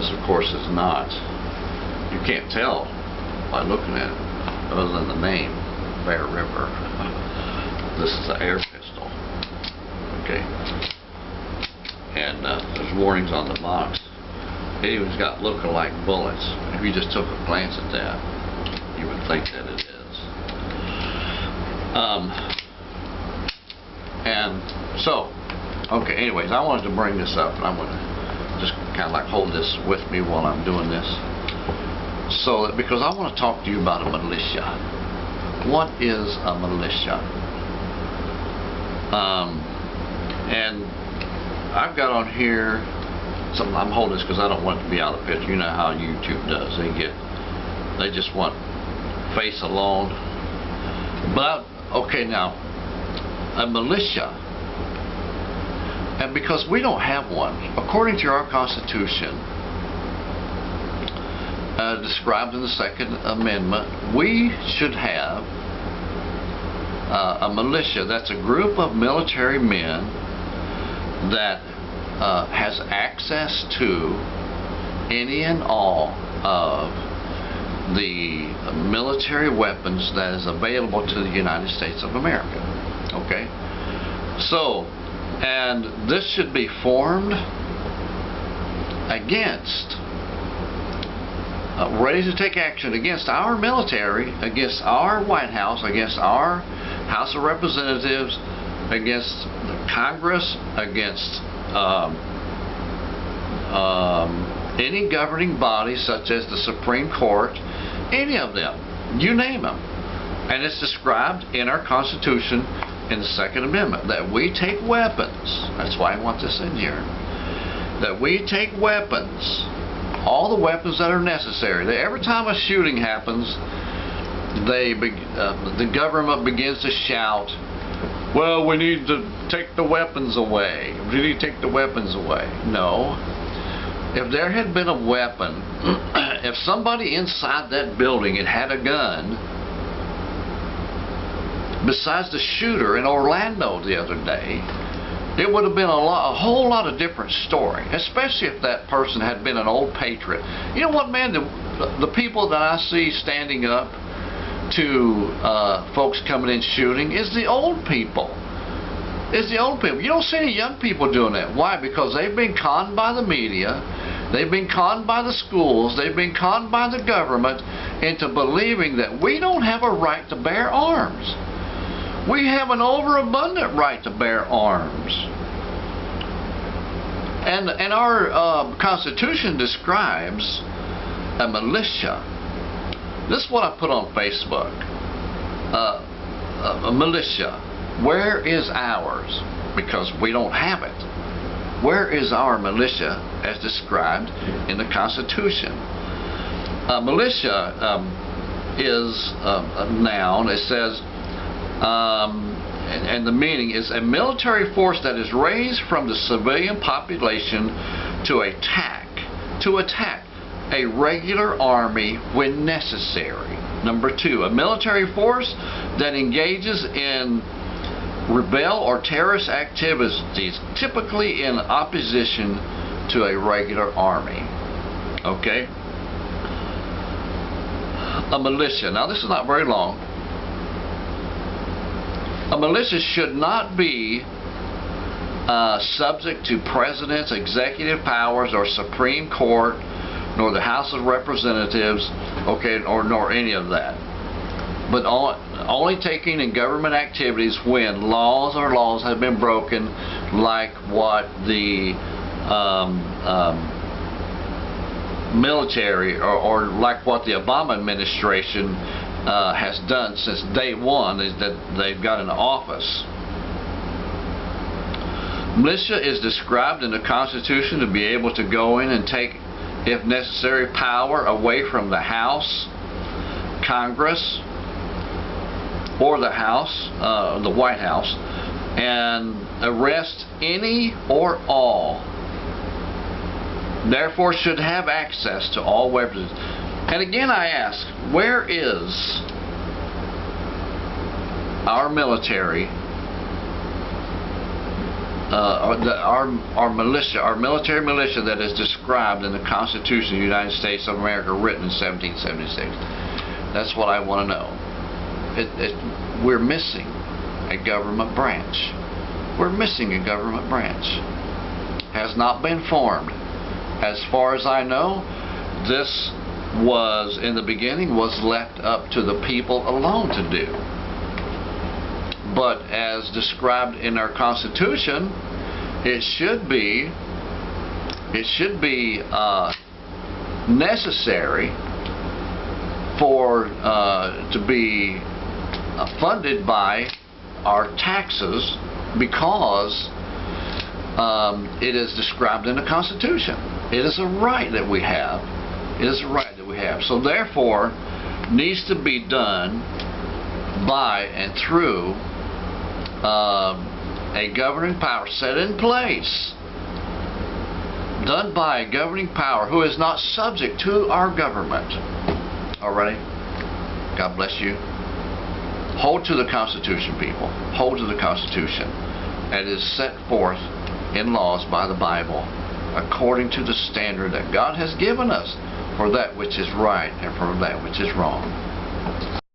This, of course, is not. You can't tell by looking at it, other than the name, Bear River. This is an air pistol. Okay. And there's warnings on the box. It even's got look-alike bullets. If you just took a glance at that, you would think that it is. And so, okay, anyways, I wanted to bring this up, and I'm going to just kind of like hold this with me while I'm doing this. So, because I want to talk to you about a militia. What is a militia? And I've got on here something. I'm holding this because I don't want it to be out of the picture. You know how YouTube does. They just want face alone. But okay, now a militia, and because we don't have one, according to our Constitution, described in the Second Amendment, we should have a militia. That's a group of military men that has access to any and all of the military weapons that is available to the United States of America. Okay? So, and this should be formed against, ready to take action against our military, against our White House, against our House of Representatives, against the Congress, against any governing body such as the Supreme Court, any of them, you name them. And it's described in our Constitution in the Second Amendment that we take weapons. That's why I want this in here. That we take weapons, all the weapons that are necessary. That every time a shooting happens, the government begins to shout, well, we need to take the weapons away. We need to take the weapons away. No. If there had been a weapon, if somebody inside that building had a gun, besides the shooter in Orlando the other day, it would have been a whole lot of different story, especially if that person had been an old patriot. You know what, man? The people that I see standing up to folks coming in shooting is the old people. It's the old people. You don't see any young people doing that. Why? Because they've been conned by the media, they've been conned by the schools, they've been conned by the government into believing that we don't have a right to bear arms. We have an overabundant right to bear arms. And our Constitution describes a militia. This is what I put on Facebook. A militia. Where is ours? Because we don't have it. Where is our militia as described in the Constitution? A militia is a noun. It says, and the meaning is a military force that is raised from the civilian population to attack a regular army when necessary. Number two, a military force that engages in rebel or terrorist activities, typically in opposition to a regular army. Okay? A militia. Now, this is not very long. A militia should not be subject to president's executive powers or Supreme Court, nor the House of Representatives, okay, nor any of that. But only taking in government activities when laws have been broken, like what the military or like what the Obama administration has done since day one, is that they've got into office. Militia is described in the Constitution to be able to go in and take, if necessary, power away from the House, Congress, or the House, the White House, and arrest any or all. Therefore, should have access to all weapons. And again, I ask, where is our military our militia, our military militia that is described in the Constitution of the United States of America, written in 1776. That's what I want to know. We're missing a government branch. We're missing a government branch. Has not been formed. As far as I know, this was, in the beginning, was left up to the people alone to do. But as described in our Constitution, it should be necessary for to be funded by our taxes, because it is described in the Constitution. It is a right that we have. It is a right that we have. So therefore, needs to be done by and through a governing power set in place, done by a governing power who is not subject to our government. Alright? God bless you. Hold to the Constitution, people. Hold to the Constitution. It is set forth in laws by the Bible, according to the standard that God has given us for that which is right and for that which is wrong.